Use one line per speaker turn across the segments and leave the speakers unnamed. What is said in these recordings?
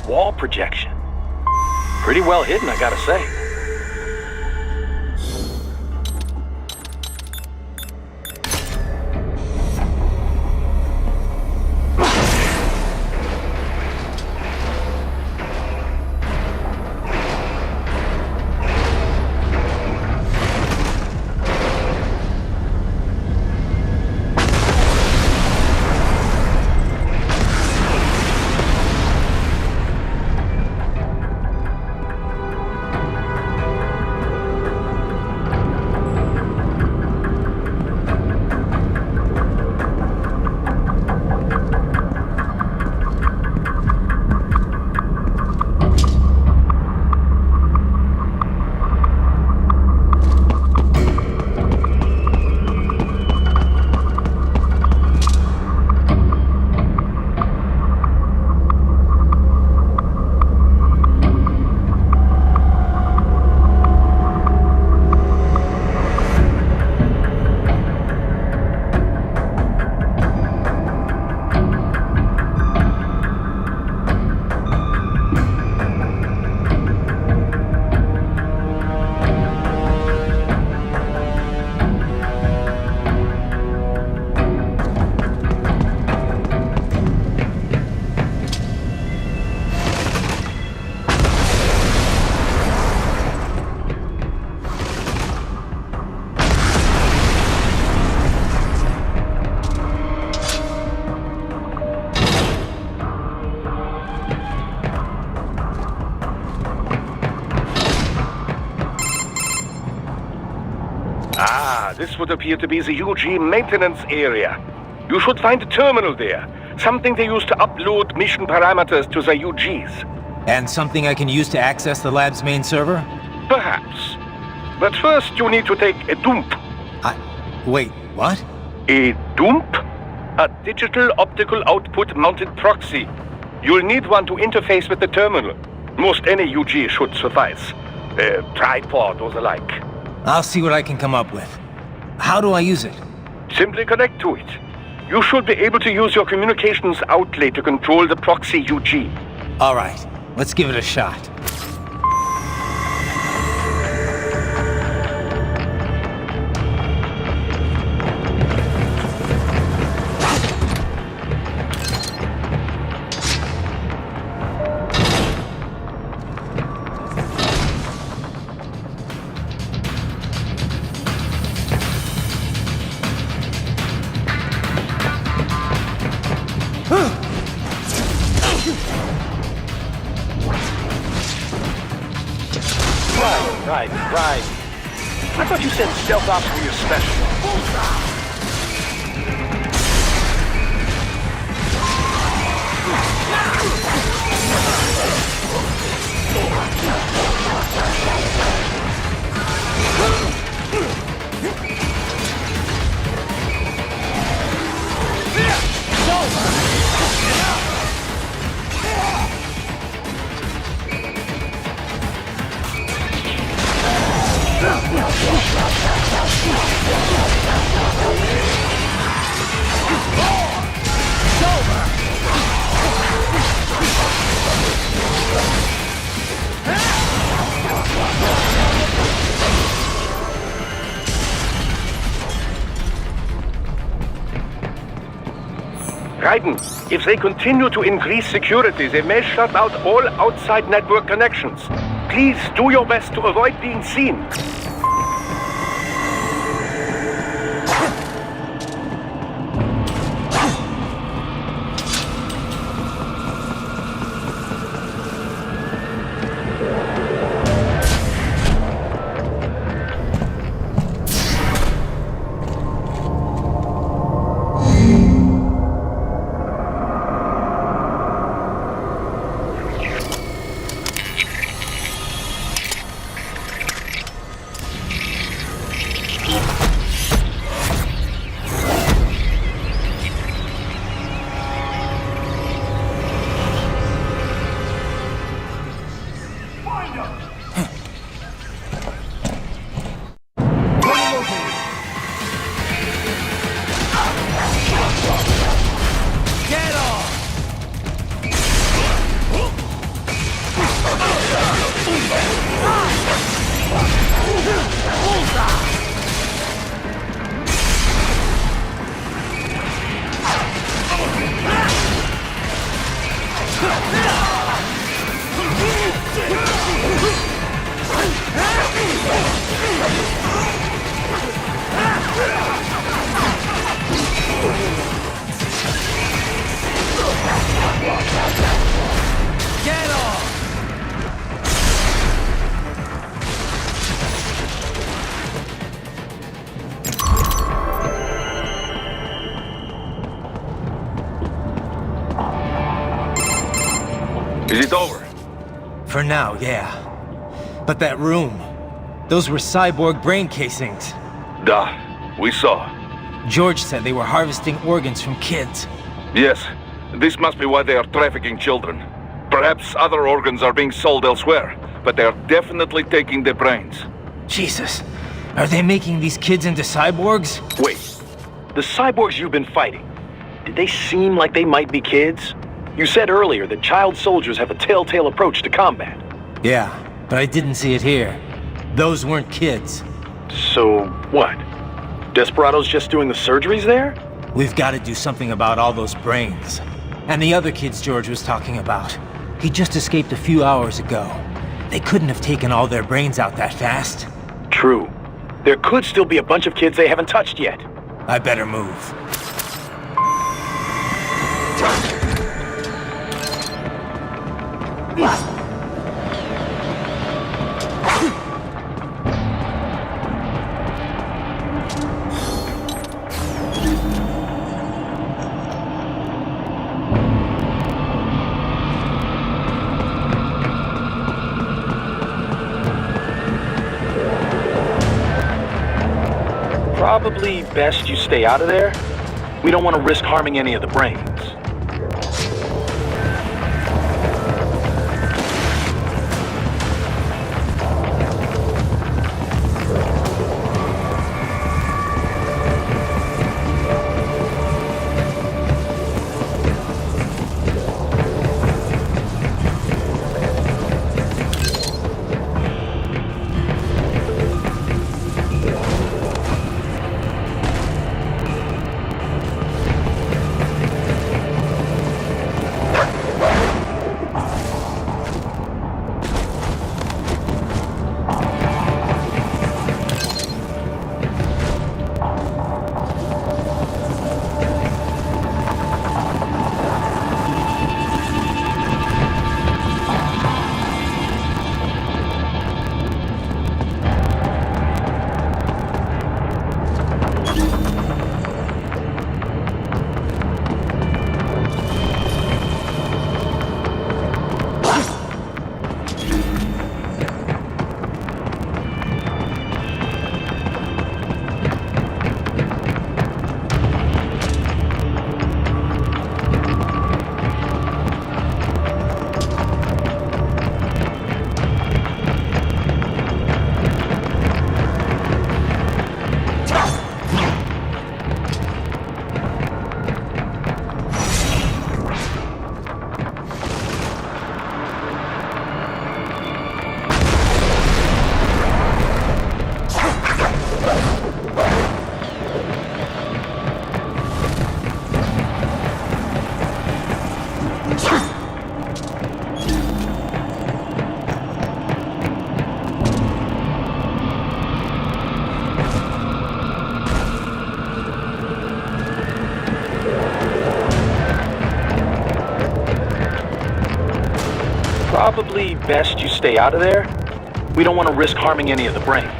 Wall projection. Pretty well hidden, I gotta say.
This would appear to be the UG maintenance area. You should find a terminal there. Something they use to upload mission parameters to the UGs.
And something I can use to access the lab's main server?
Perhaps. But first you need to take a dump.
Wait, what?
A dump? A digital optical output mounted proxy. You'll need one to interface with the terminal. Most any UG should suffice. A tripod or the like.
I'll see what I can come up with. How do I use it?
Simply connect to it. You should be able to use your communications outlay to control the proxy UG.
All right, let's give it a shot.
Right. I thought you said stealth ops were your specialty.
Raiden, if they continue to increase security, they may shut out all outside network connections. Please do your best to avoid being seen. Is it over?
For now, yeah. But that room, those were cyborg brain casings.
Duh, we saw.
George said they were harvesting organs from kids.
Yes, this must be why they are trafficking children. Perhaps other organs are being sold elsewhere, but they are definitely taking their brains.
Jesus, are they making these kids into cyborgs?
Wait, the cyborgs you've been fighting, did they seem like they might be kids? You said earlier that child soldiers have a telltale approach to combat.
Yeah, but I didn't see it here. Those weren't kids.
So, what? Desperado's just doing the surgeries there?
We've got to do something about all those brains. And the other kids George was talking about. He just escaped a few hours ago. They couldn't have taken all their brains out that fast.
True. There could still be a bunch of kids they haven't touched yet.
I better move.
Probably best you stay out of there. We don't want to risk harming any of the brains. probably best you stay out of there. We don't want to risk harming any of the brains.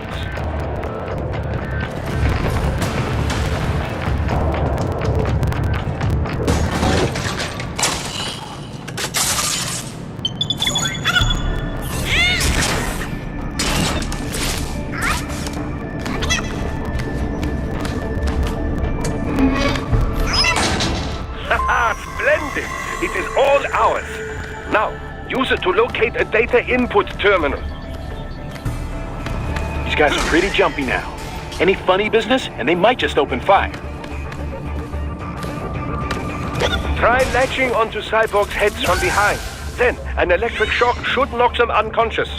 Splendid! It is all ours. Now, use it to locate a data input terminal.
These guys are pretty jumpy now. Any funny business, and they might just open fire.
Try latching onto cyborgs' heads from behind. Then, an electric shock should knock them unconscious.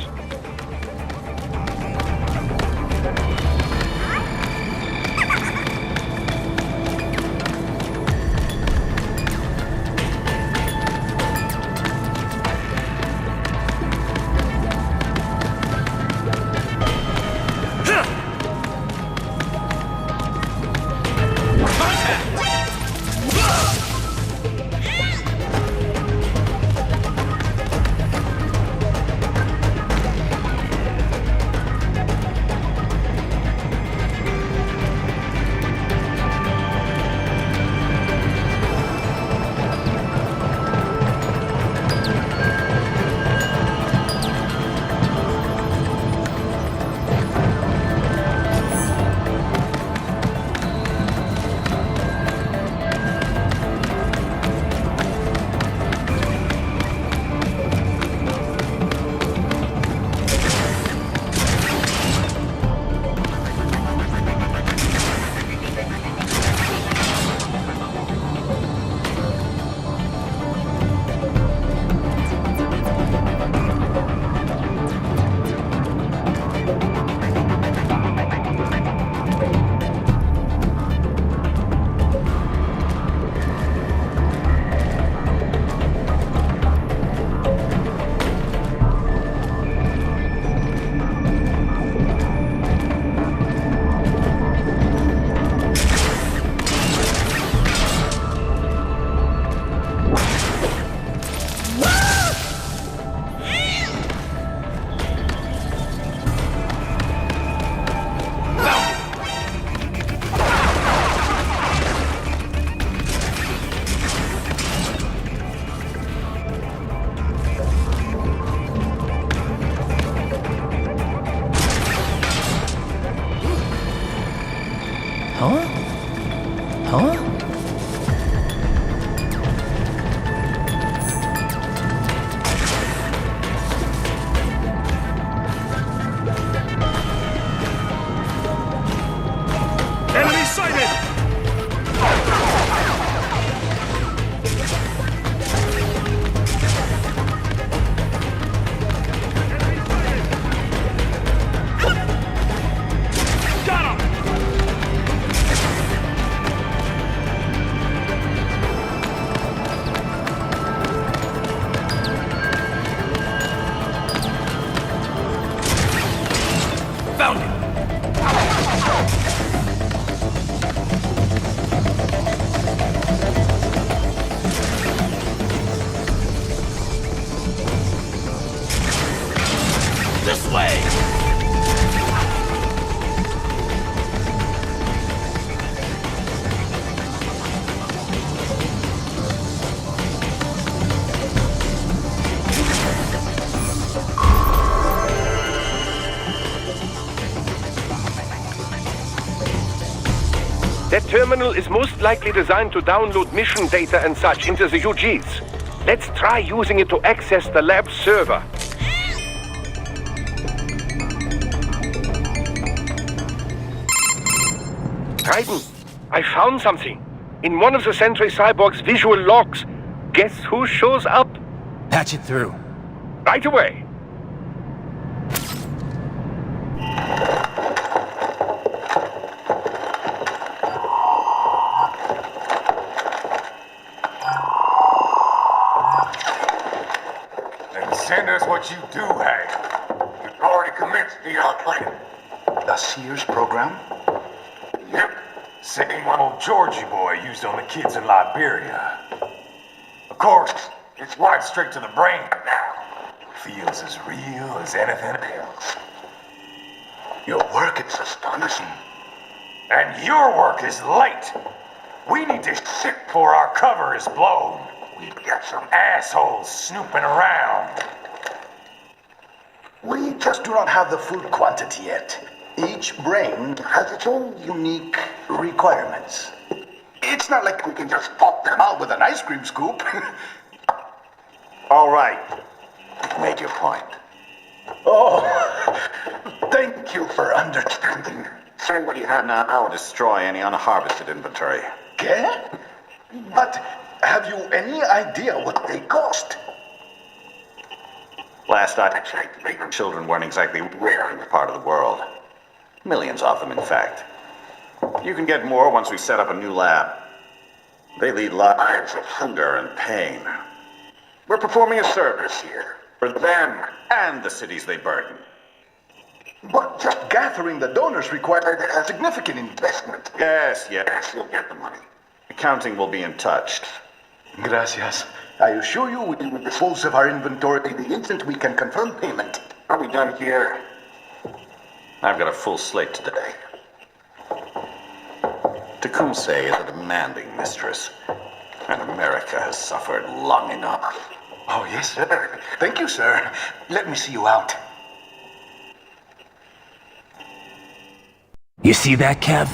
That terminal is most likely designed to download mission data and such into the UGs. Let's try using it to access the lab server. Raiden, I found something. In one of the Sentry Cyborg's visual logs. Guess who shows up?
Patch it through.
Right away.
Send us what you do have. You've already commenced the plan.
The Sears program?
Yep. Same one old Georgie boy used on the kids in Liberia. Of course, it's wide straight to the brain now. feels as real as anything else.
Your work is astonishing.
And your work is light. We need to ship before our cover is blown.
We've got some.
Assholes snooping around.
We just do not have the full quantity yet. Each brain has its own unique requirements. It's not like we can just pop them out with an ice cream scoop.
All right. Make your point.
Oh, thank you for understanding.
Say what you have now. I'll destroy any unharvested inventory.
Okay? But have you any idea what they cost?
Last I checked, children weren't exactly rare in this part of the world. Millions of them, in fact. You can get more once we set up a new lab. They lead lives of hunger and pain. We're performing a service here for them and the cities they burden.
But just gathering the donors required a significant investment.
Yes, you'll get the money. Accounting will be in touch.
Gracias. I assure you we will dispose of our inventory the instant we can confirm payment.
Are we done here? I've got a full slate today. Tecumseh is a demanding mistress, and America has suffered long enough.
Oh, yes, sir. Thank you, sir. Let me see you out.
You see that, Kev?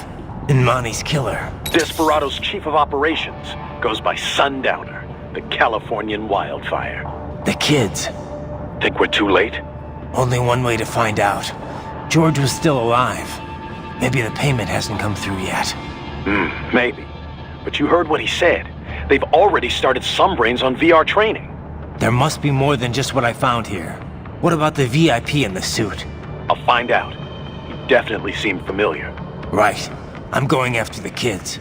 Inmani's killer.
Desperado's chief of operations goes by Sundowner, the Californian wildfire.
The kids.
Think we're too late?
Only one way to find out. George was still alive. Maybe the payment hasn't come through yet.
Maybe. But you heard what he said. They've already started some brains on VR training.
There must be more than just what I found here. What about the VIP in the suit?
I'll find out. He definitely seemed familiar.
Right. I'm going after the kids.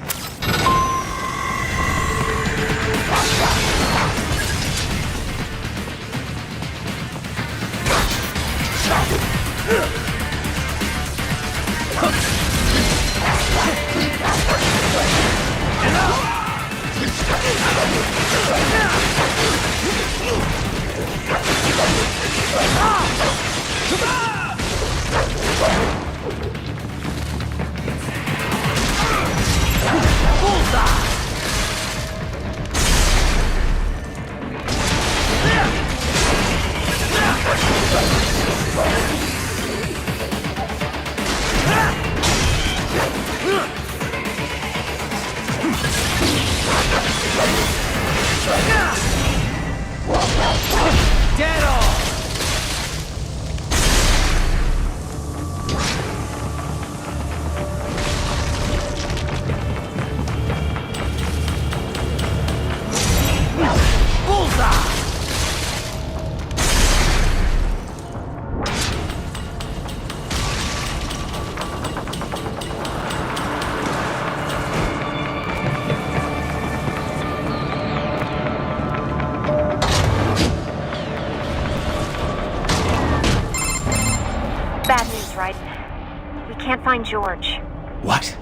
Bad news, Ryzen. We can't find George.
What?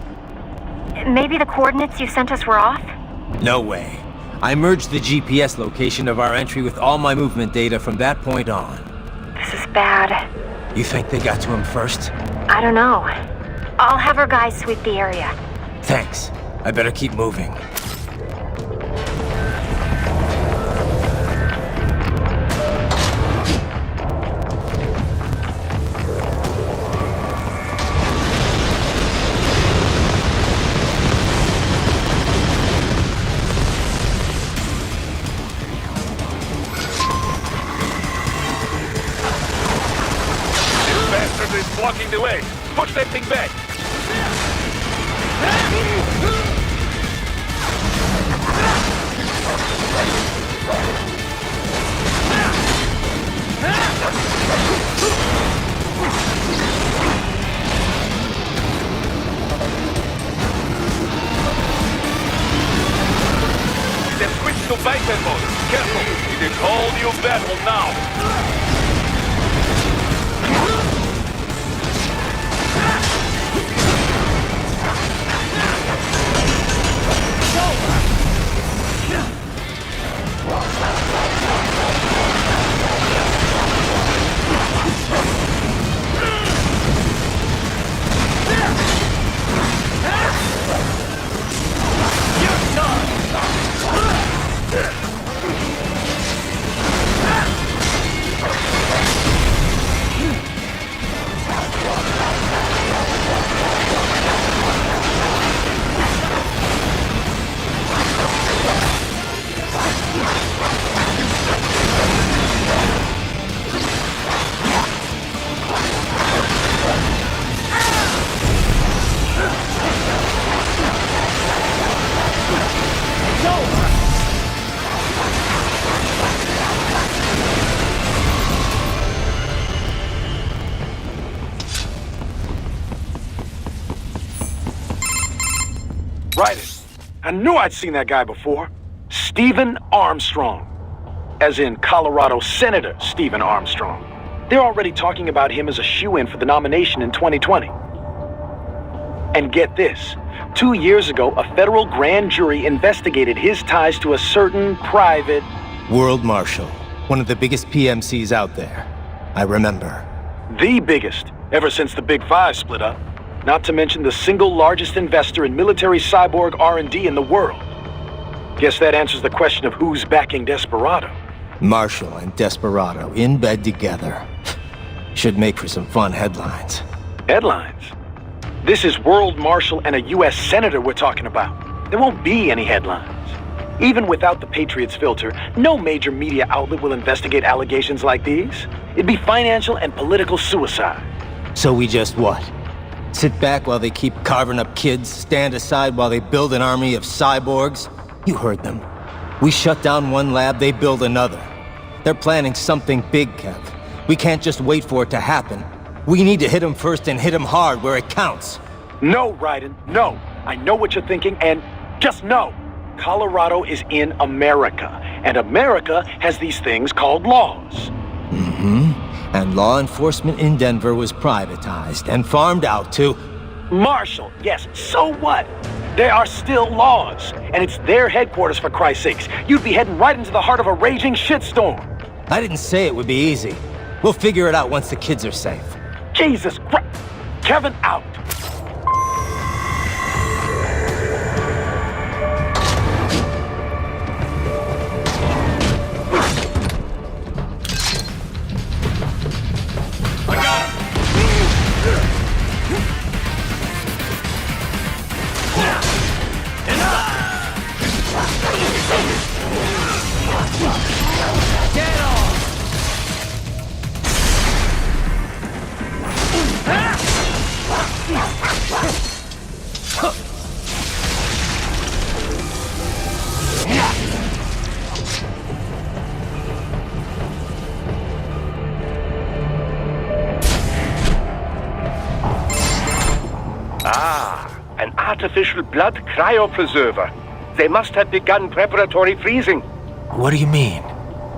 Maybe the coordinates you sent us were off?
No way. I merged the GPS location of our entry with all my movement data from that point on.
This is bad.
You think they got to him first?
I don't know. I'll have our guys sweep the area.
Thanks. I better keep moving.
Is blocking the way. Push that thing back. They've switched to biped mode. Careful. It is all new battle now.
Right. I knew I'd seen that guy before. Stephen Armstrong. As in Colorado Senator Stephen Armstrong. They're already talking about him as a shoo-in for the nomination in 2020. And get this. 2 years ago, a federal grand jury investigated his ties to a certain private...
World Marshal. One of the biggest PMCs out there. I remember.
The biggest, ever since the Big Five split up. Not to mention the single largest investor in military cyborg R&D in the world. Guess that answers the question of who's backing Desperado.
Marshall and Desperado in bed together. Should make for some fun headlines.
Headlines? This is World Marshal and a U.S. Senator we're talking about. There won't be any headlines. Even without the Patriots filter, no major media outlet will investigate allegations like these. It'd be financial and political suicide.
So we just what? Sit back while they keep carving up kids, stand aside while they build an army of cyborgs? You heard them. We shut down one lab, they build another. They're planning something big, Kev. We can't just wait for it to happen. We need to hit them first and hit them hard where it counts.
No, Ryden, no. I know what you're thinking, and just know. Colorado is in America, and America has these things called laws.
Mm-hmm. And law enforcement in Denver was privatized and farmed out to...
Marshall, yes, so what? There are still laws, and it's their headquarters, for Christ's sakes. You'd be heading right into the heart of a raging shitstorm.
I didn't say it would be easy. We'll figure it out once the kids are safe.
Jesus Christ! Kevin, out!
An artificial blood cryopreserver. They must have begun preparatory freezing.
What do you mean?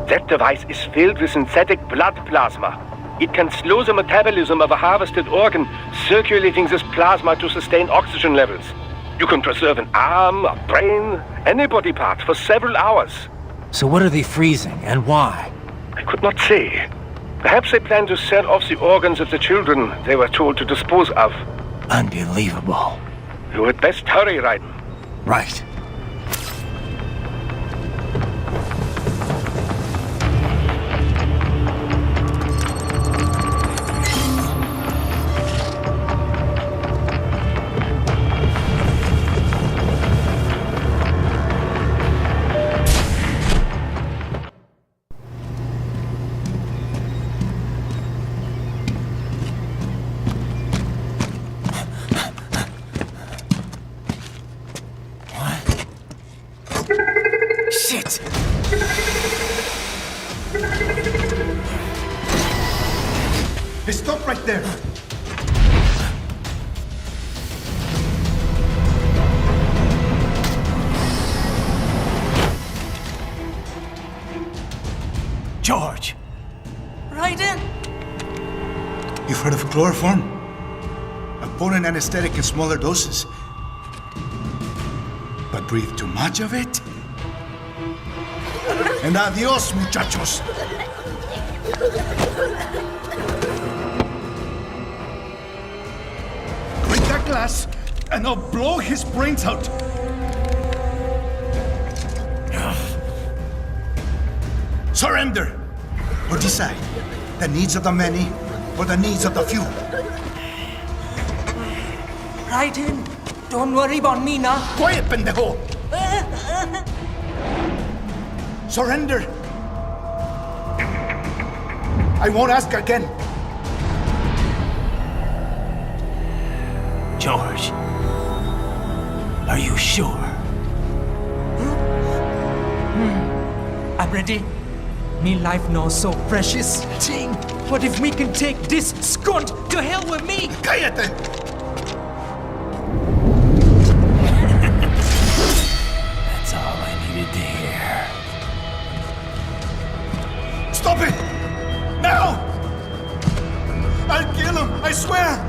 That device is filled with synthetic blood plasma. It can slow the metabolism of a harvested organ, circulating this plasma to sustain oxygen levels. You can preserve an arm, a brain, any body part for several hours.
So what are they freezing, and why?
I could not say. Perhaps they plan to sell off the organs of the children they were told to dispose of.
Unbelievable.
You had best hurry, Ryden.
Right. Shit!
Hey, stop right there!
George!
Ryden!
You've heard of chloroform? A potent anesthetic in smaller doses. But breathe too much of it? And adios, muchachos! Break that glass, and I'll blow his brains out! Surrender! Or decide, the needs of the many, or the needs of the few.
Ryden, don't worry about me now.
Quiet, pendejo! Surrender! I won't ask again.
George, are you sure?
I'm ready. Me life now so precious. Ting, what if we can take this skunt to hell with me?
Cállate! Stop it! Now! I'll kill him, I swear!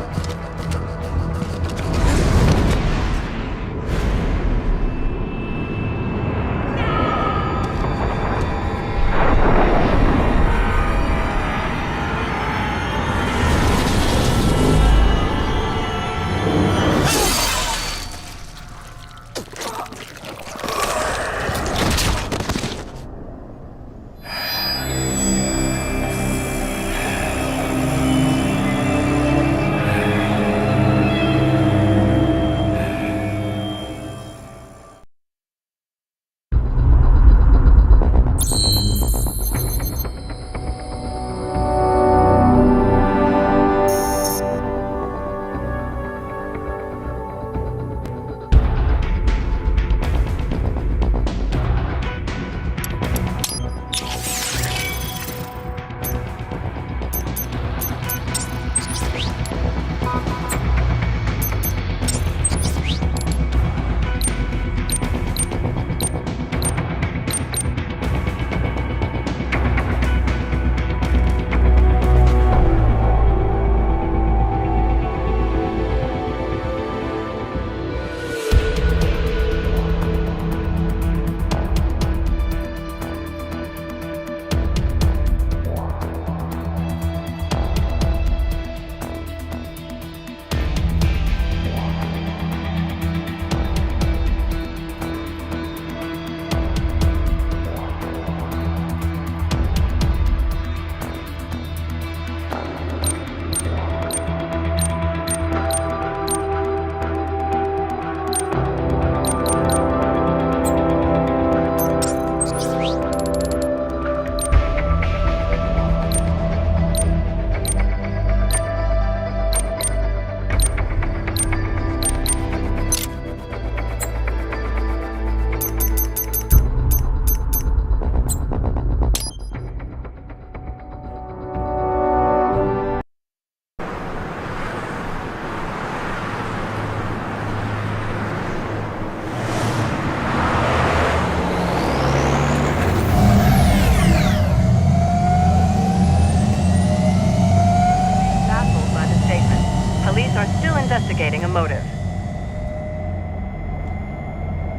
Investigating a motive.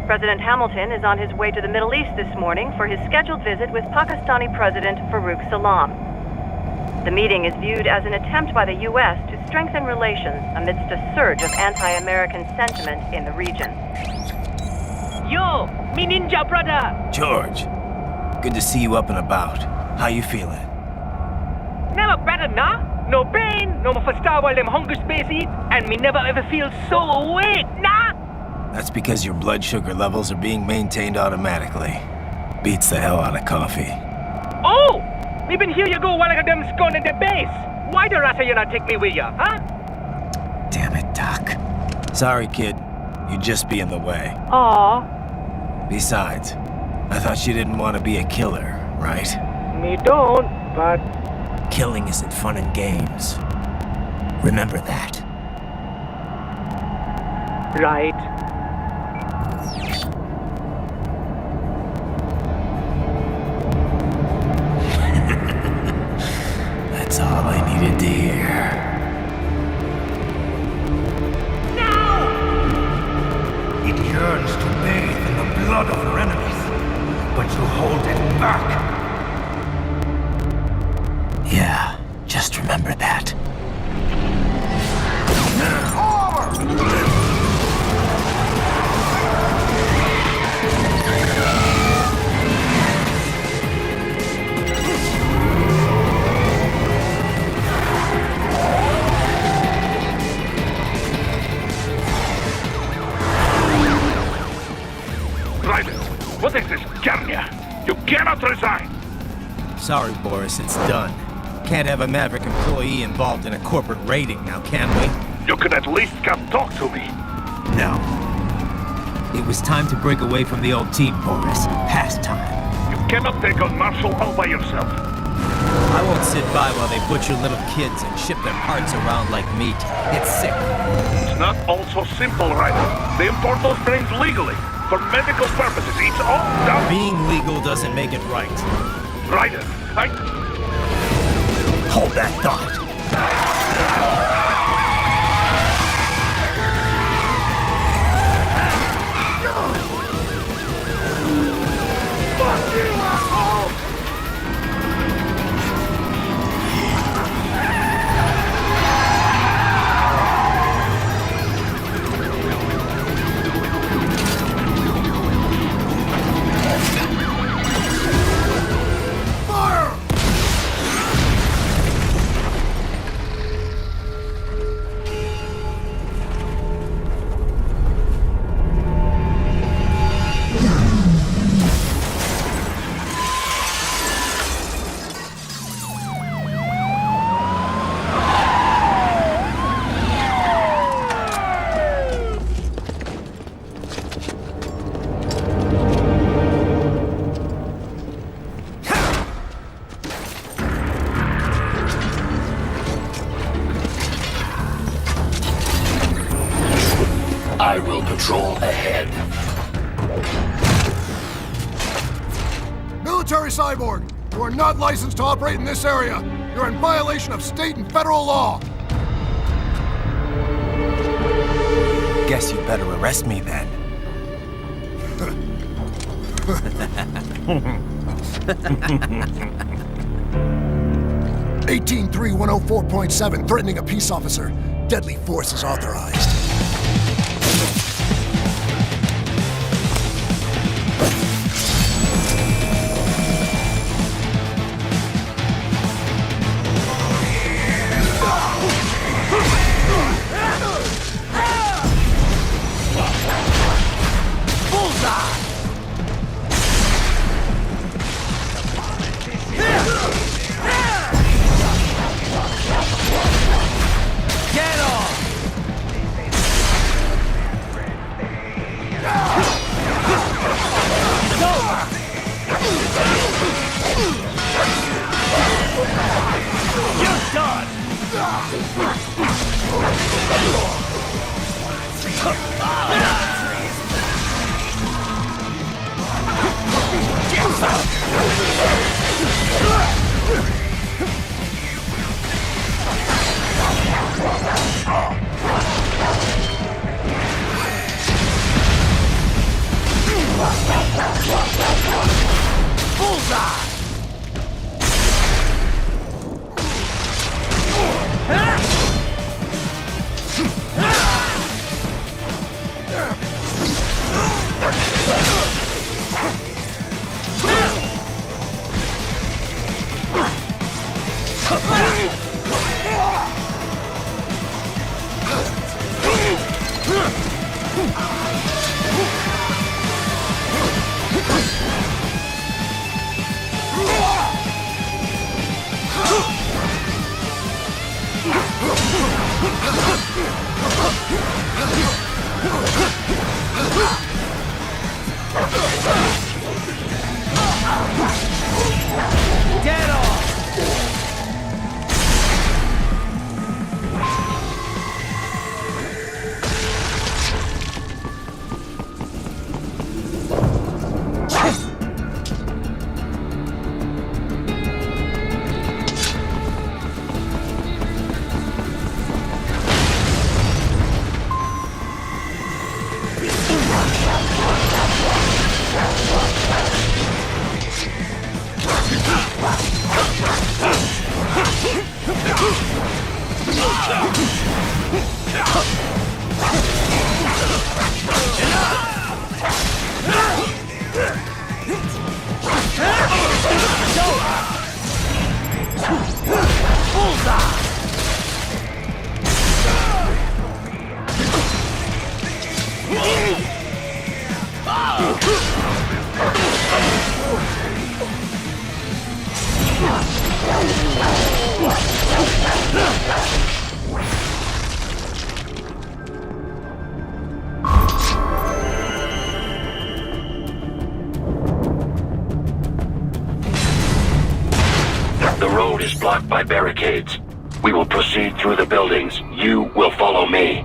President Hamilton is on his way to the Middle East this morning for his scheduled visit with Pakistani President Farouk Salam. The meeting is viewed as an attempt by the U.S. to strengthen relations amidst a surge of anti-American sentiment in the region.
Yo, me ninja brother!
George, good to see you up and about. How you feeling?
Never better, nah? No pain, no more for star while them hunger space eat, and me never ever feel so awake, nah?
That's because your blood sugar levels are being maintained automatically. Beats the hell out of coffee.
Oh! Me been here you go while I got them scone at the base. Why the rasta you not take me with ya, huh?
Damn it, Doc. Sorry, kid. You'd just be in the way.
Aw.
Besides, I thought you didn't want to be a killer, right?
Me don't, but...
Killing isn't fun and games. Remember that.
Right.
That's all I needed to hear.
Now! It yearns to bathe in the blood of your enemies, but you hold it back.
Yeah, just remember that.
Ryzen, what is this, Garnia? You cannot resign!
Sorry, Boris, it's done. Can't have a Maverick employee involved in a corporate raiding now, can we?
You could at least come talk to me.
No. It was time to break away from the old team, Boris. Past time.
You cannot take on martial law by yourself.
I won't sit by while they butcher little kids and ship their parts around like meat. It's sick.
It's not all so simple, Ryder. They import those brains legally. For medical purposes, it's all done.
Being legal doesn't make it right.
Ryder,
Hold that thought.
Fuck you, asshole!
I will patrol ahead.
Military cyborg, you are not licensed to operate in this area. You're in violation of state and federal law.
Guess you better arrest me then.
18.3.104.7, threatening a peace officer. Deadly force is authorized.
The road is blocked by barricades. We will proceed through the buildings. You will follow me.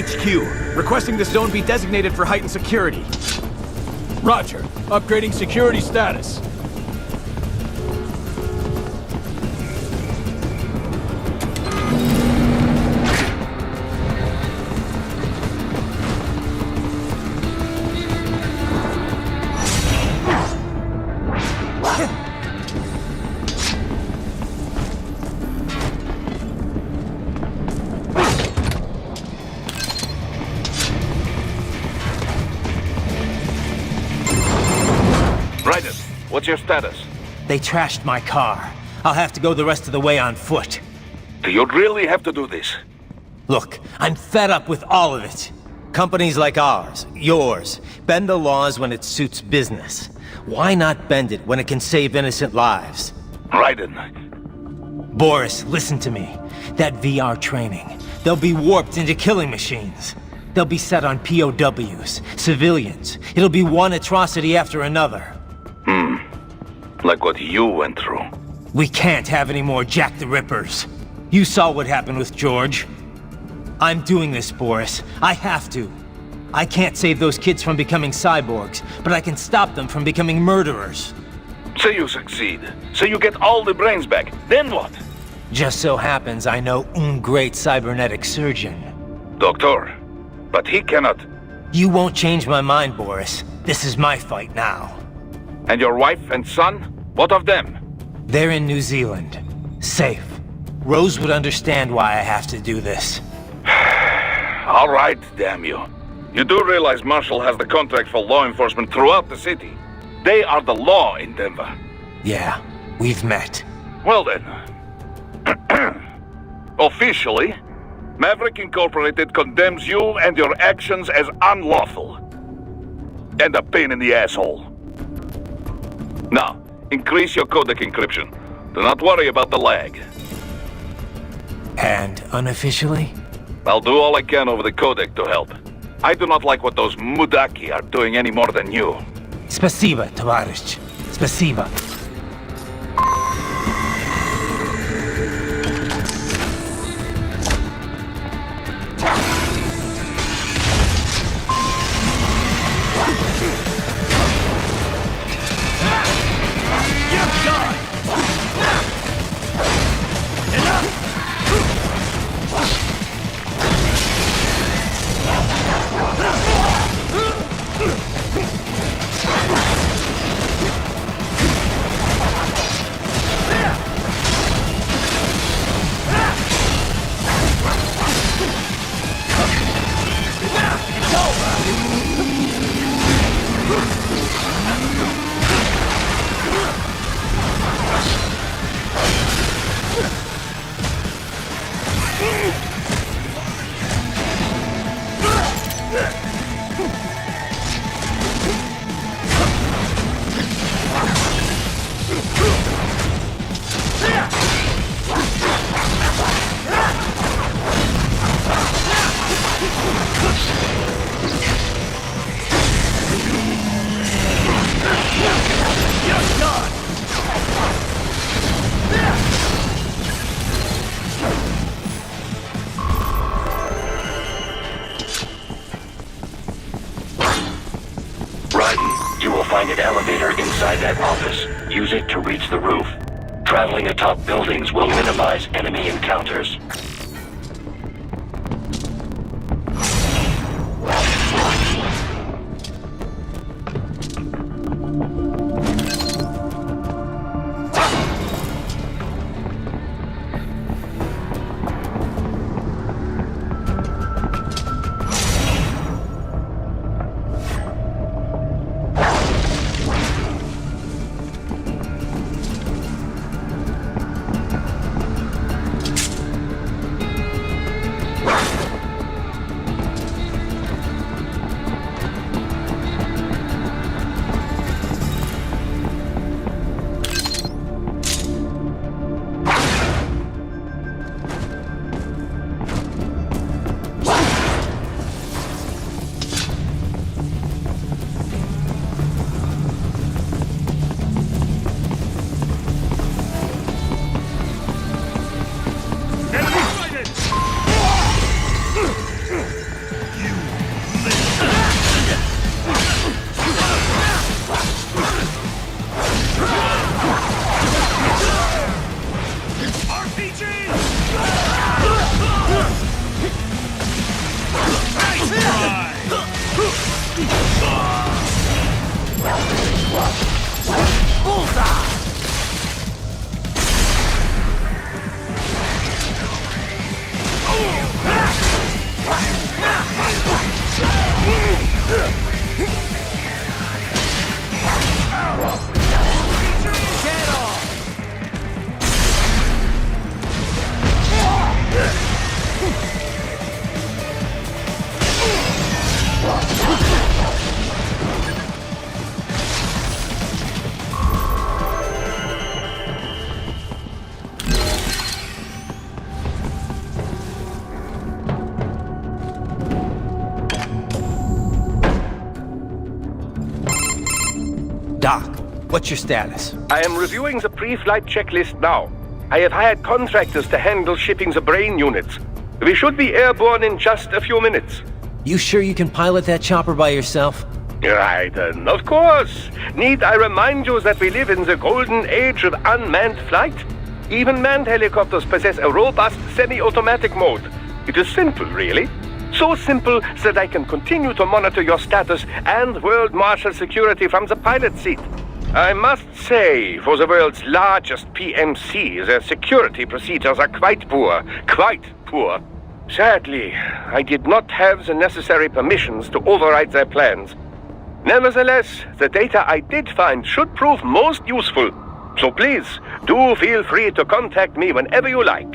HQ. Requesting the zone be designated for heightened security. Roger. Upgrading security status.
What's your status?
They trashed my car. I'll have to go the rest of the way on foot.
Do you really have to do this?
Look, I'm fed up with all of it. Companies like ours, yours, bend the laws when it suits business. Why not bend it when it can save innocent lives?
Raiden.
Boris, listen to me. That VR training, they'll be warped into killing machines. They'll be set on POWs, civilians. It'll be one atrocity after another.
Like what you went through.
We can't have any more Jack the Rippers. You saw what happened with George. I'm doing this, Boris. I have to. I can't save those kids from becoming cyborgs, but I can stop them from becoming murderers.
Say you succeed. Say you get all the brains back. Then what?
Just so happens I know un great cybernetic surgeon.
Doctor. But he cannot.
You won't change my mind, Boris. This is my fight now.
And your wife and son? What of them?
They're in New Zealand. Safe. Rose would understand why I have to do this.
All right, damn you. You do realize Marshall has the contract for law enforcement throughout the city. They are the law in Denver.
Yeah, we've met.
Well then. Officially, Maverick Incorporated condemns you and your actions as unlawful. And a pain in the asshole. Now, increase your codec encryption. Do not worry about the lag.
And unofficially?
I'll do all I can over the codec to help. I do not like what those Mudaki are doing any more than you.
Спасибо, товарищ. Спасибо.
Find an elevator inside that office. Use it to reach the roof. Traveling atop buildings will minimize enemy encounters.
What's your status?
I am reviewing the pre-flight checklist now. I have hired contractors to handle shipping the brain units. We should be airborne in just a few minutes.
You sure you can pilot that chopper by yourself?
Raiden, of course. Need I remind you that we live in the golden age of unmanned flight? Even manned helicopters possess a robust semi-automatic mode. It is simple, really. So simple that I can continue to monitor your status and world marshal security from the pilot seat. I must say, for the world's largest PMC, their security procedures are quite poor. Quite poor. Sadly, I did not have the necessary permissions to override their plans. Nevertheless, the data I did find should prove most useful. So please, do feel free to contact me whenever you like.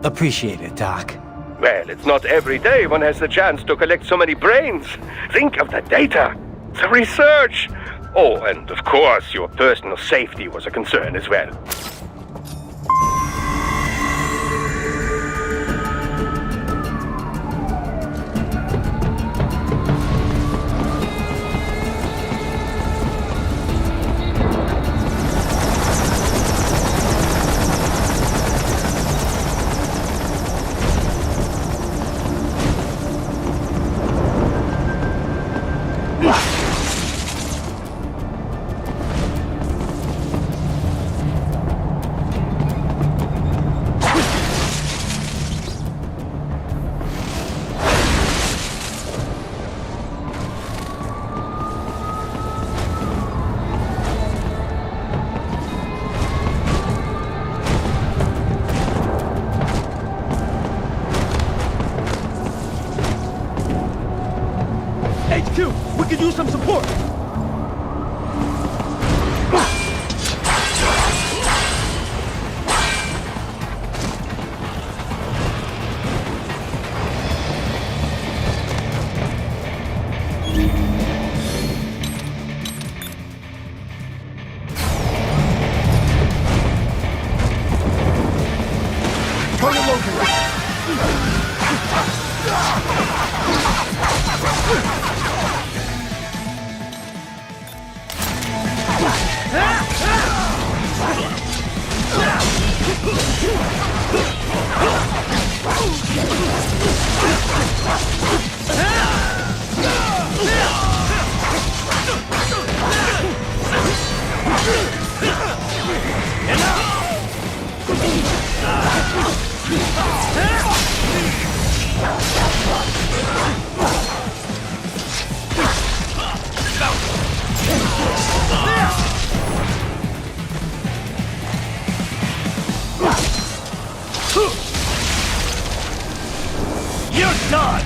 Appreciate it, Doc.
Well, it's not every day one has the chance to collect so many brains. Think of the data, the research. Oh, and of course, your personal safety was a concern as well.
We could use some support!
Target located!
You're done!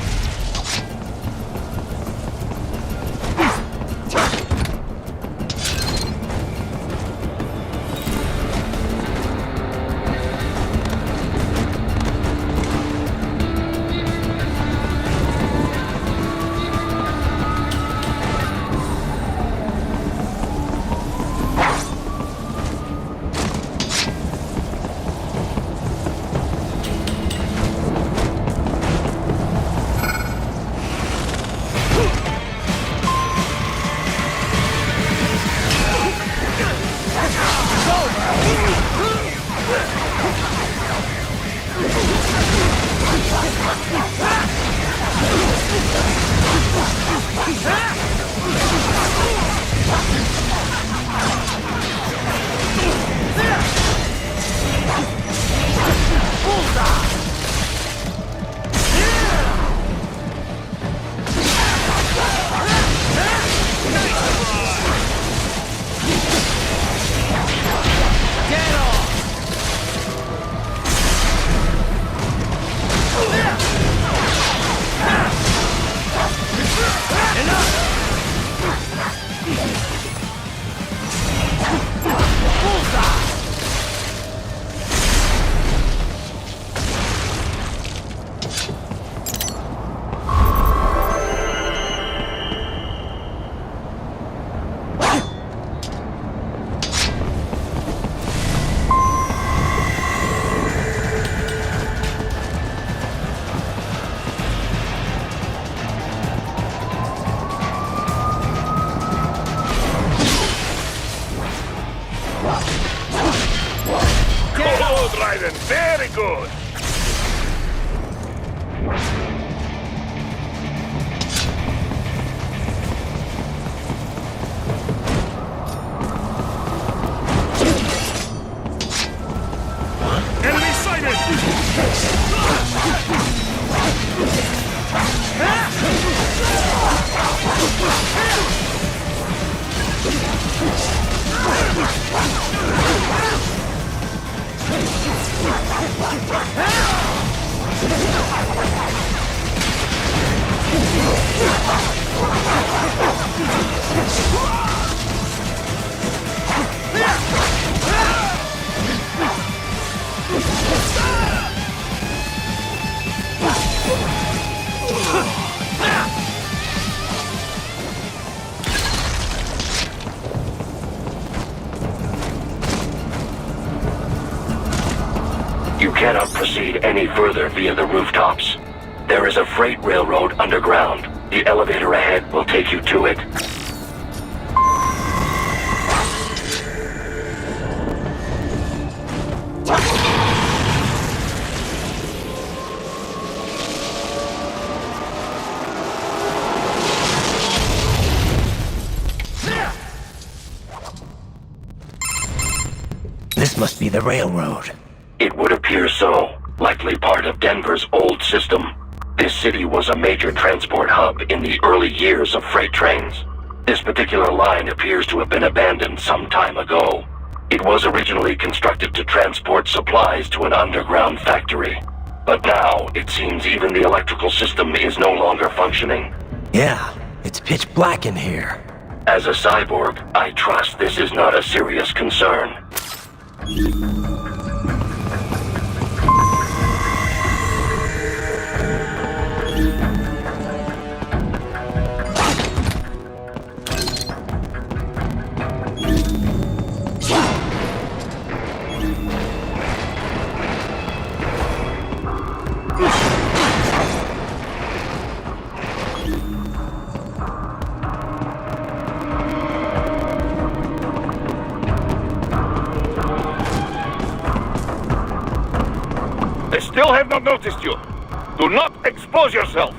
Ryzen. Very good.
Enemy sighted!
You cannot proceed any further via the rooftops. There is a freight railroad underground. The elevator ahead will take you to it.
This must be the railroad.
It would appear so. Likely part of Denver's old system. This city was a major transport hub in the early years of freight trains. This particular line appears to have been abandoned some time ago. It was originally constructed to transport supplies to an underground factory. But now, it seems even the electrical system is no longer functioning.
Yeah, it's pitch black in here.
As a cyborg, I trust this is not a serious concern.
They still have not noticed you. Do not expose yourself.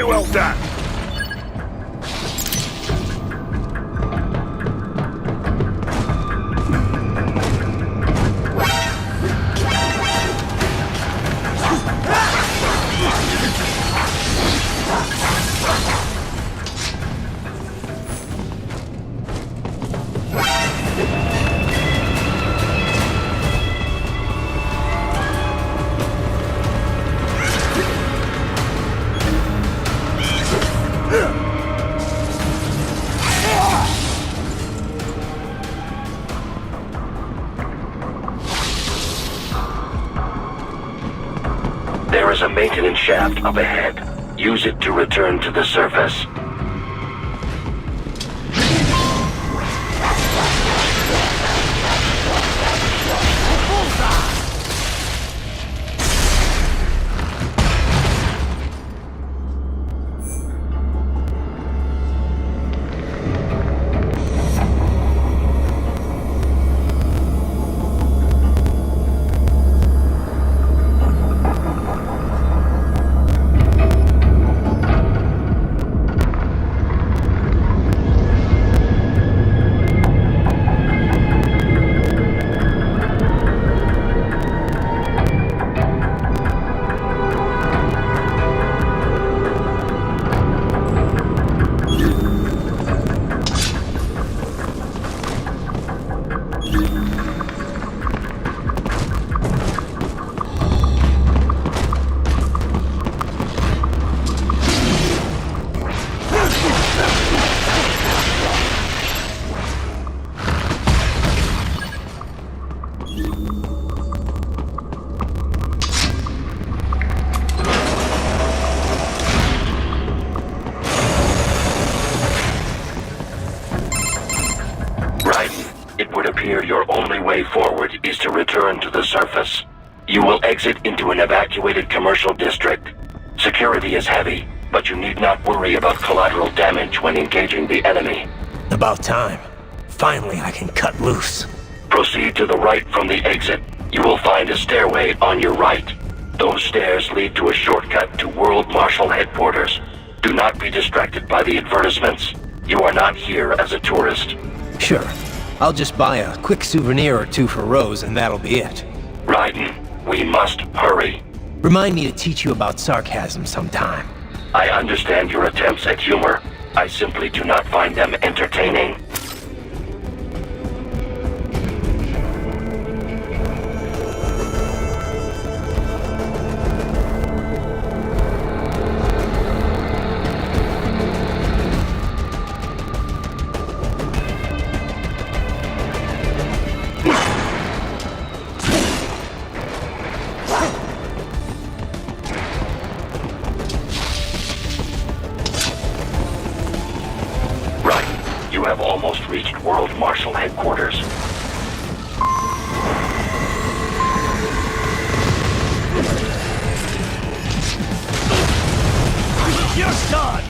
Very well done.
There is a maintenance shaft up ahead. Use it to return to the surface. Your only way forward is to return to the surface. You will exit into an evacuated commercial district. Security is heavy, but you need not worry about collateral damage when engaging the enemy.
About time. Finally, I can cut loose.
Proceed to the right from the exit. You will find a stairway on your right. Those stairs lead to a shortcut to World Marshal Headquarters. Do not be distracted by the advertisements. You are not here as a tourist.
Sure. I'll just buy a quick souvenir or two for Rose, and that'll be it.
Raiden, we must hurry.
Remind me to teach you about sarcasm sometime.
I understand your attempts at humor. I simply do not find them entertaining. You have almost reached World Marshal Headquarters.
You're done!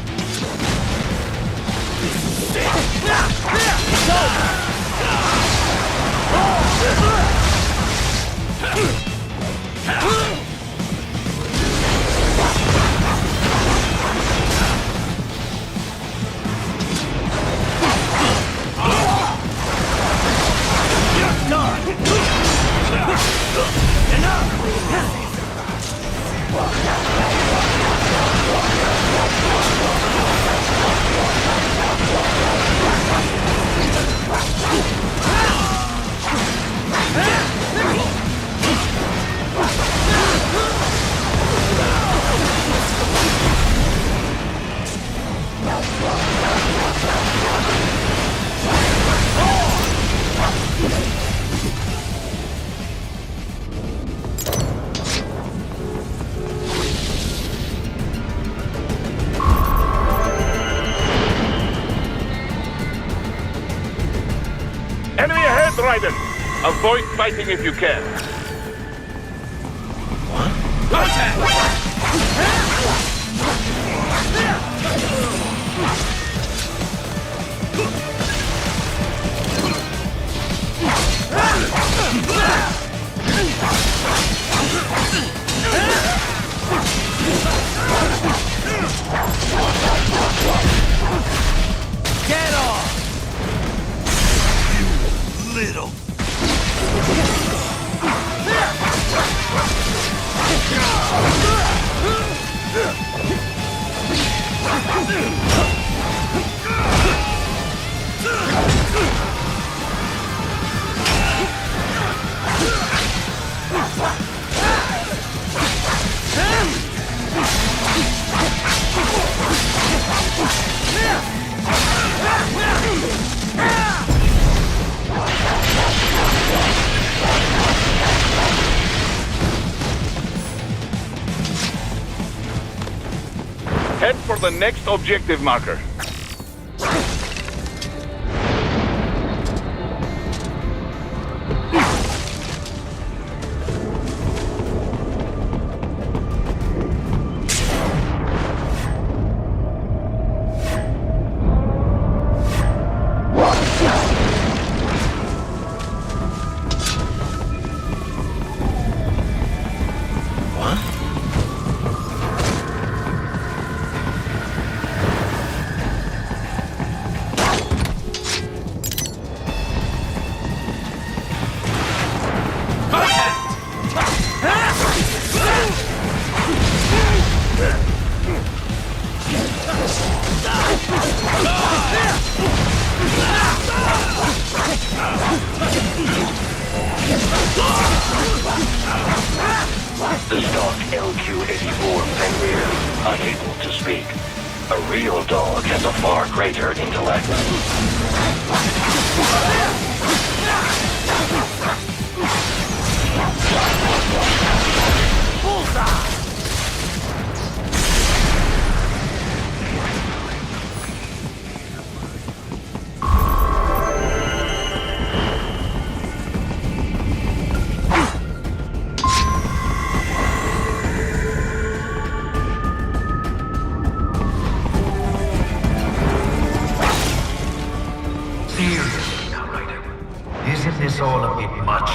Enemy ahead, Raiden! Avoid fighting if you can.
Get off!
You little...
Head for the next objective marker.
The stock LQ-84 Fenrir, unable to speak. A real dog has a far greater intellect.
Bullseye! Seriously now, Ryder. Isn't this all a bit much?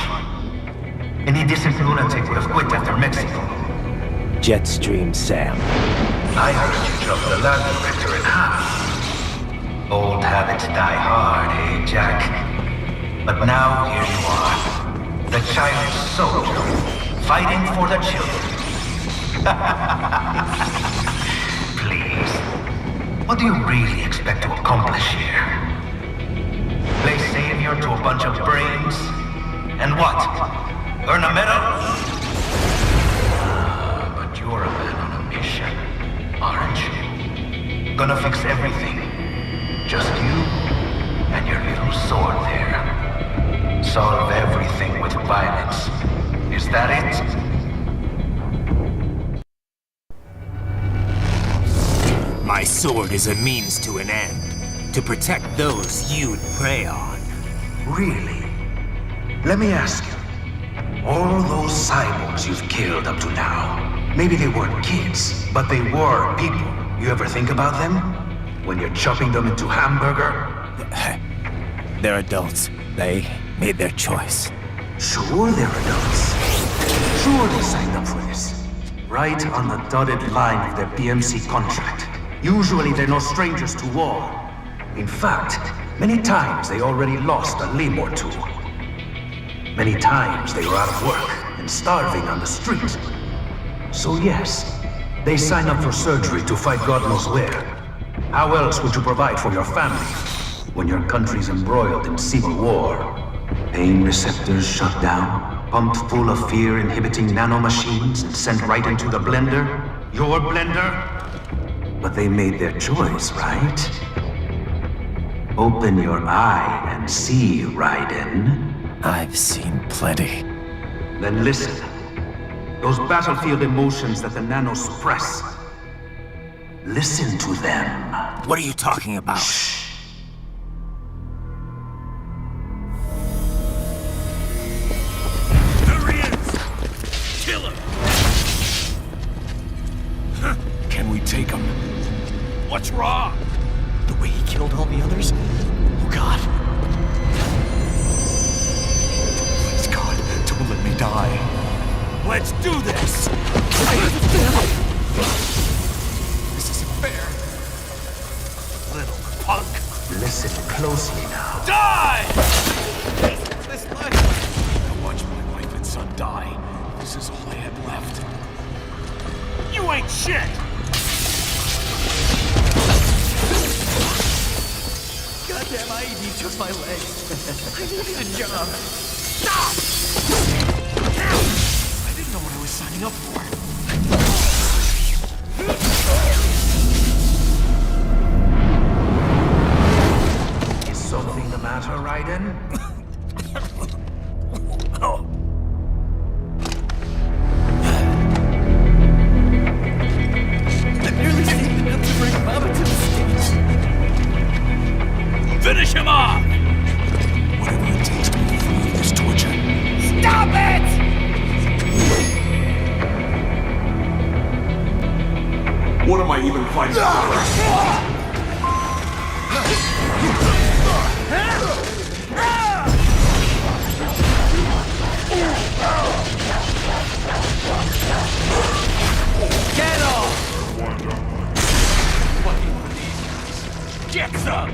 Any decent lunatic would have quit after Mexico.
Jetstream, Sam.
I heard you drop the land director in half. Old habits die hard, eh, Jack? But now here you are. The child soldier, fighting for the children. Please. What do you really expect to accomplish here? Play savior to a bunch of brains? And what? Earn a medal? But you're a man on a mission, aren't you? Gonna fix everything. Just you and your little sword there. Solve everything with violence. Is that it?
My sword is a means to an end. To protect those you'd prey on.
Really? Let me ask you. All those cyborgs you've killed up to now, maybe they weren't kids, but they were people. You ever think about them? When you're chopping them into hamburger?
They're adults. They made their choice.
Sure they're adults. Sure they signed up for this. Right on the dotted line of their BMC contract. Usually they're no strangers to war. In fact, many times they already lost a limb or two. Many times they were out of work and starving on the street. So yes, they sign up for surgery to fight God knows where. How else would you provide for your family when your country's embroiled in civil war? Pain receptors shut down, pumped full of fear-inhibiting nanomachines and sent right into the blender? Your blender? But they made their choice, right? Open your eye and see, Raiden.
I've seen plenty.
Then listen. Those battlefield emotions that the nanos suppress. Listen to them.
What are you talking about?
Shh.
There he is! Kill him! Can we take him? What's wrong?
The way he killed all the others? Oh God. Please God, don't let me die.
Let's do this!
This isn't fair.
I needed a job. Stop! I didn't know what I was signing up for.
Is something the matter, Raiden?
Finish him off! Whatever it takes to be free of this torture.
Stop it!
What am I even fighting for?
Get off! Get some!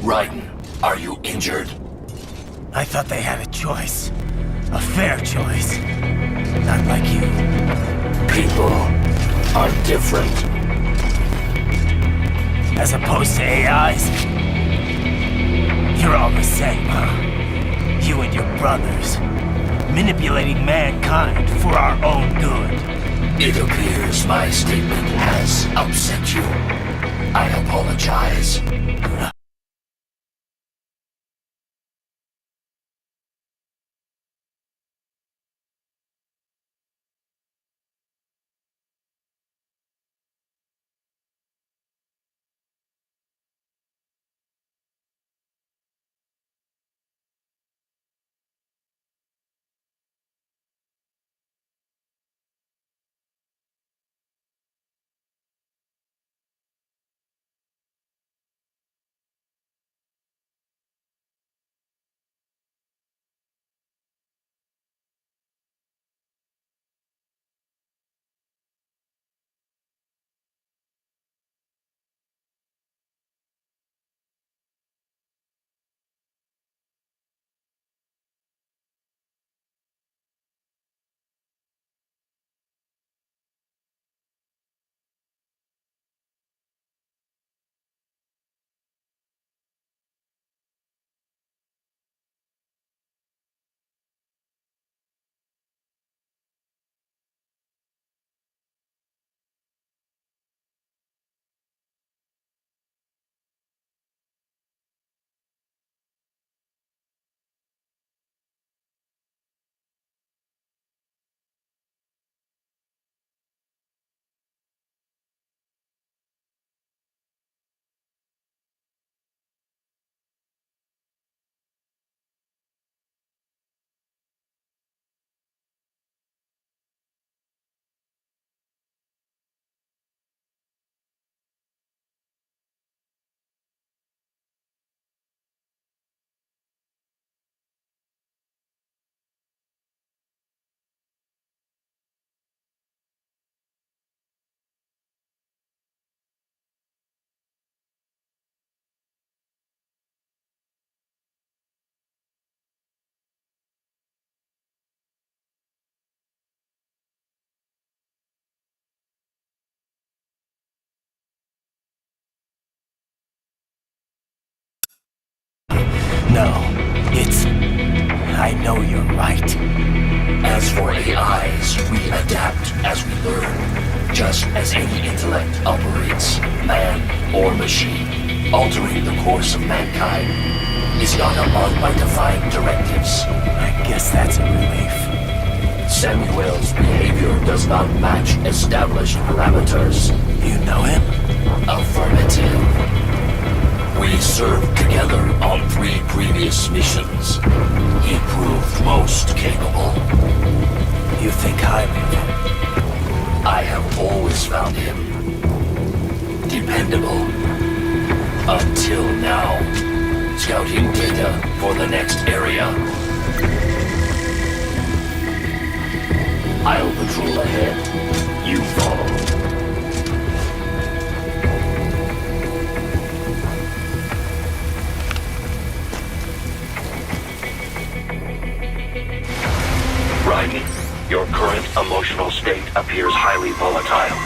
Ryden, are you injured?
I thought they had a choice. A fair choice. Not like you.
People are different.
As opposed to AIs? You're all the same, huh? You and your brothers. Manipulating mankind for our own good.
It appears my statement has upset you. I apologize.
No, it's... I know you're right.
As for AIs, we adapt as we learn, just as any intellect operates, man or machine. Altering the course of mankind is not among my defined directives.
I guess that's a relief.
Samuel's behavior does not match established parameters.
You know him?
Affirmative. We served together on 3 previous missions. He proved most capable.
You think highly of him?
I have always found him dependable. Until now. Scouting data for the next area. I'll patrol ahead. You follow. Ryden, your current emotional state appears highly volatile.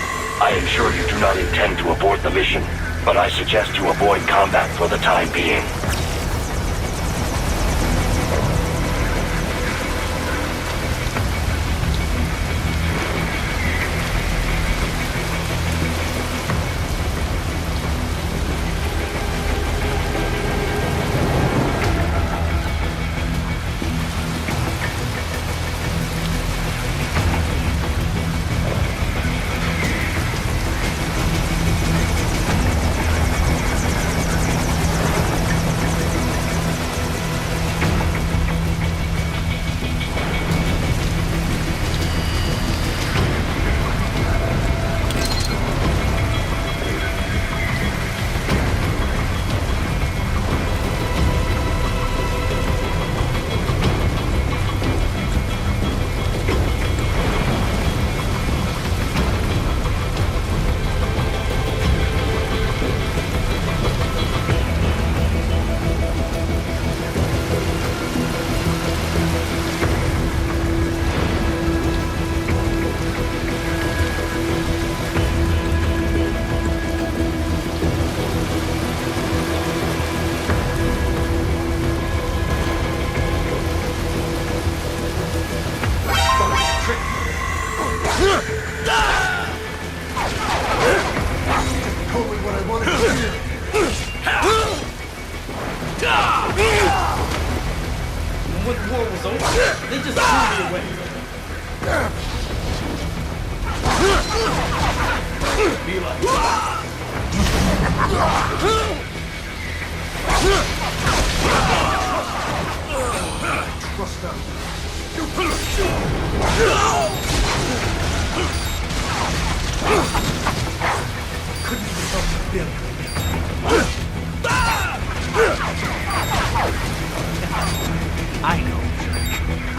I am sure you do not intend to abort the mission, but I suggest you avoid combat for the time being.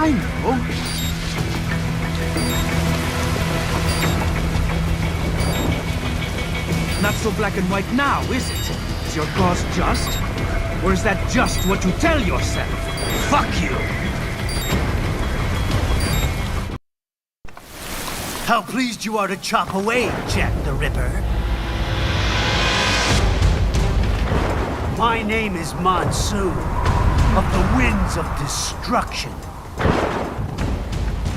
I know. Not so black and white now, is it? Is your cause just? Or is that just what you tell yourself? Fuck you!
How pleased you are to chop away, Jack the Ripper. My name is Monsoon, of the Winds of Destruction.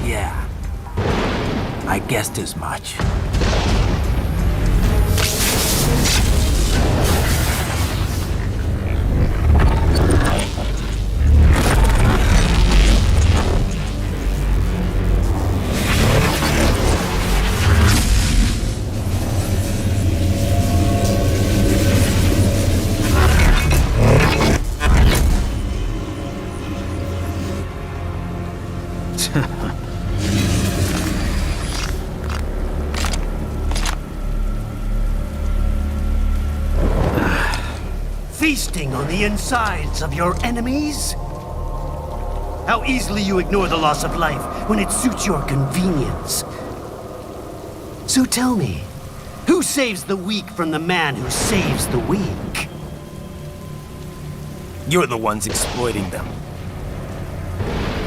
Yeah, I guessed as much. Feasting on the insides of your enemies? How easily you ignore the loss of life when it suits your convenience. So tell me, who saves the weak from the man who saves the weak?
You're the ones exploiting them.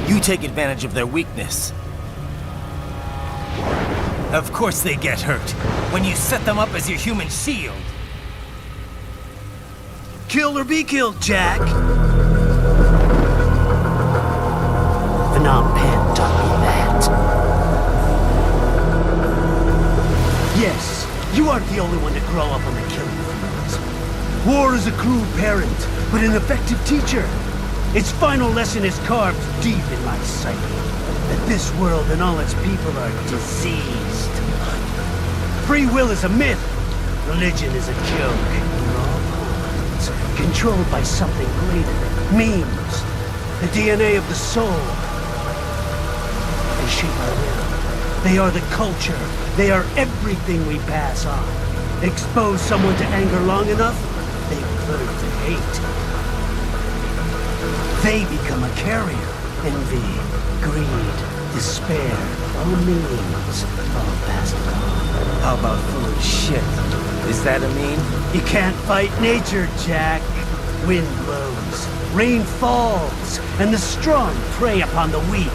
You take advantage of their weakness. Of course they get hurt when you set them up as your human shield.
Kill or be killed, Jack. Phnom Penh taught me that. Yes, you aren't the only one to grow up on the killing fields. War is a cruel parent, but an effective teacher. Its final lesson is carved deep in my psyche. That this world and all its people are diseased. Free will is a myth. Religion is a joke. Controlled by something greater. Memes. The DNA of the soul. They shape our will. They are the culture. They are everything we pass on. Expose someone to anger long enough, they learn to hate. they become a carrier. Envy, greed, despair, all meanings, all passed on.
How about full of shit? Is that a meme?
You can't fight nature, Jack. Wind blows, rain falls, and the strong prey upon the weak.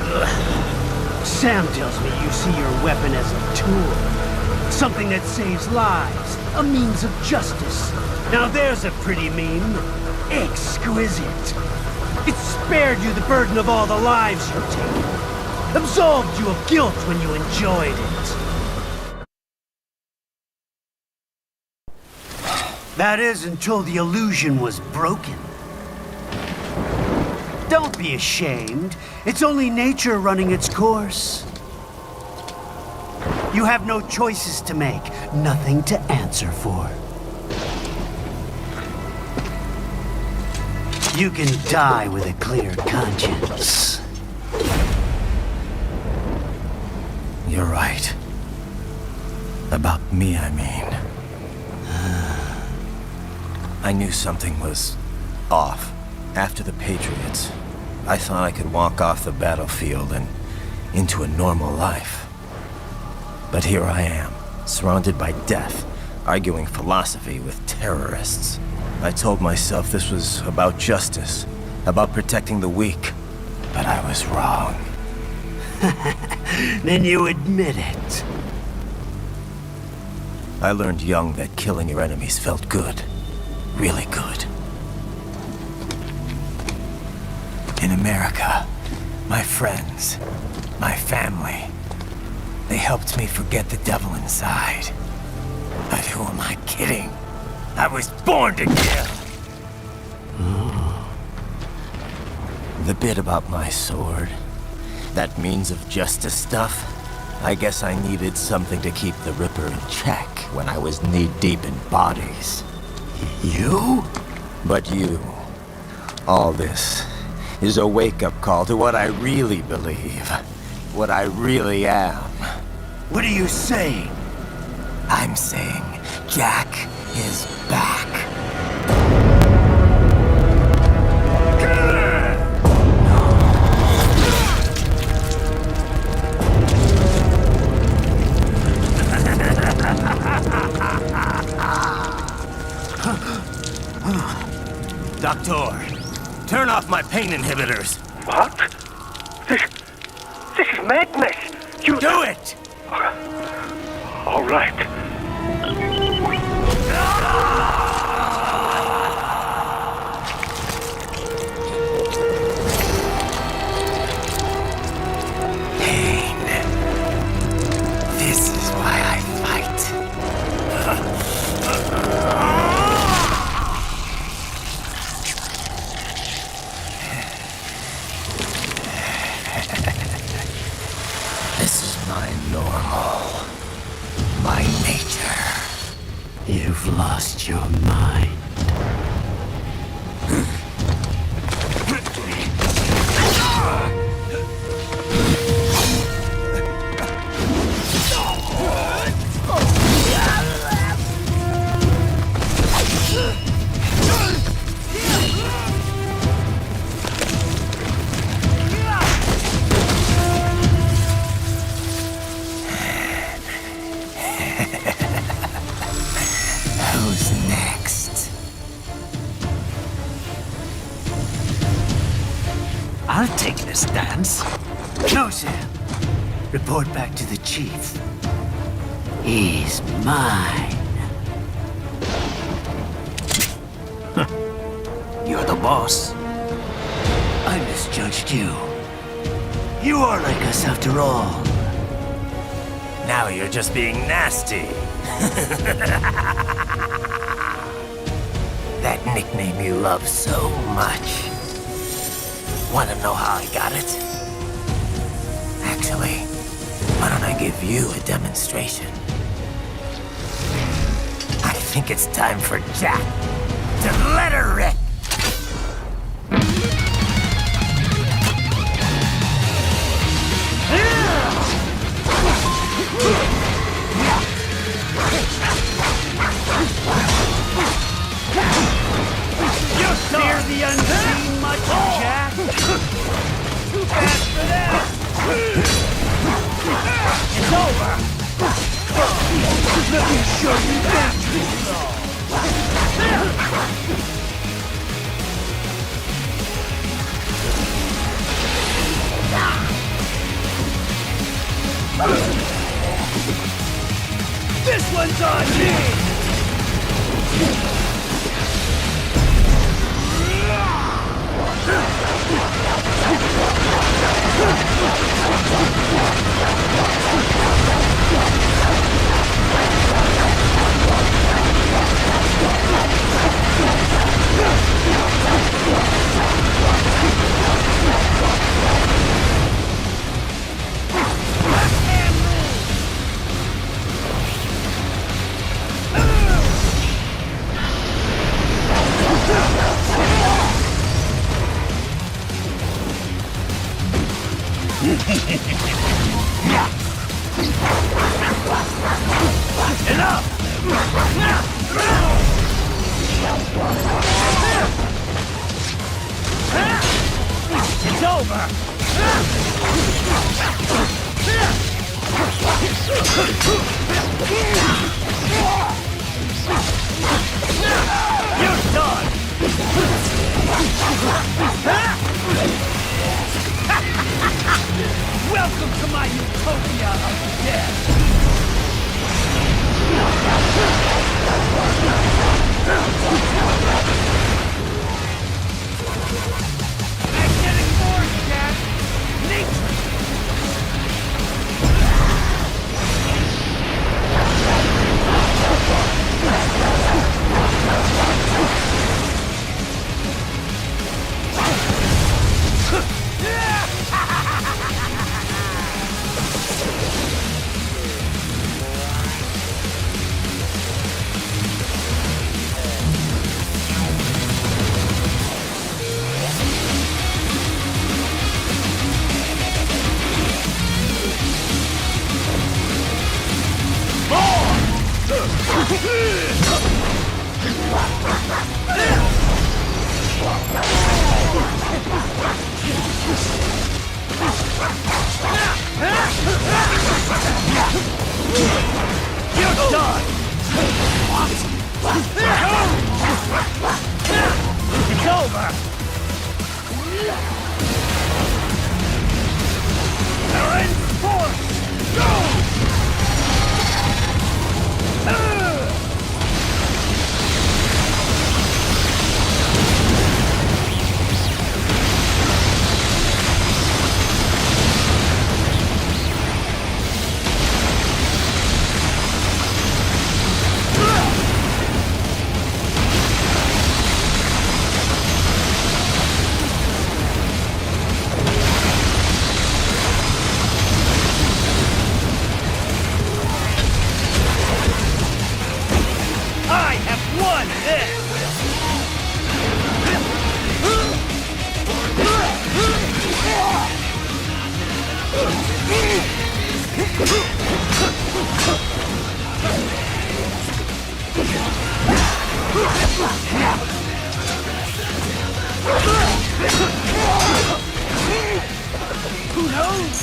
Ugh. Sam tells me you see your weapon as a tool. Something that saves lives, a means of justice. Now there's a pretty meme. Exquisite. It spared you the burden of all the lives you've taken. Absolved you of guilt when you enjoyed it. That is until the illusion was broken. Don't be ashamed. It's only nature running its course. You have no choices to make, nothing to answer for. You can die with a clear conscience.
You're right. About me, I mean. I knew something was off. After the Patriots, I thought I could walk off the battlefield and into a normal life. But here I am, surrounded by death, arguing philosophy with terrorists. I told myself this was about justice, about protecting the weak. But I was wrong.
Then you admit it.
I learned young that killing your enemies felt good. Really good. In America, my friends, my family, they helped me forget the devil inside. But who am I kidding? I was born to kill! The bit about my sword, that means of justice stuff, I guess I needed something to keep the Ripper in check when I was knee-deep in bodies.
You?
But you. All this is a wake-up call to what I really believe. What I really am.
What are you saying?
I'm saying Jack is back. Doctor, turn off my pain inhibitors.
What? This is madness. You
do it!
All right.
Pain. This is why I fight. This is my normal. My nature.
You've lost your mind.
Who's next?
I'll take this dance. No, Sam. Report back to the chief. He's mine. You're the boss. I misjudged you. You are like us after all.
Now you're just being nasty. That nickname you love so much. Want to know how I got it? Actually, why don't I give you a demonstration? I think it's time for Jack to let her rip.
You fear the unseen much?
got you, Jack! Too fast for that! It's over! Let me show you that! This one's on me! Enough! It's over! You're done! Welcome to my utopia of death! Magnetic force, Jack! Nature! You're done! It's over! Current force! Go! I have won this! Who knows?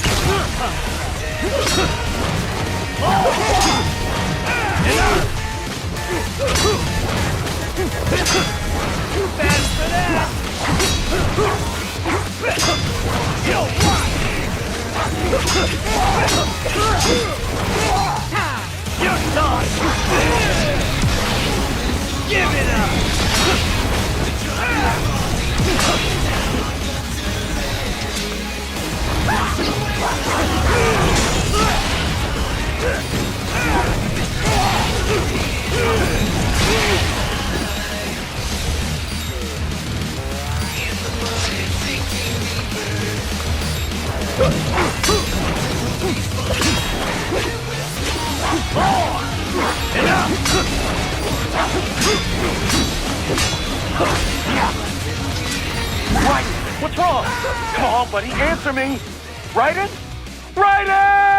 Too fast for that! You'll watch! You're done! Give it up!
Right! What's wrong? Come on, buddy, answer me! Raiden? Raiden!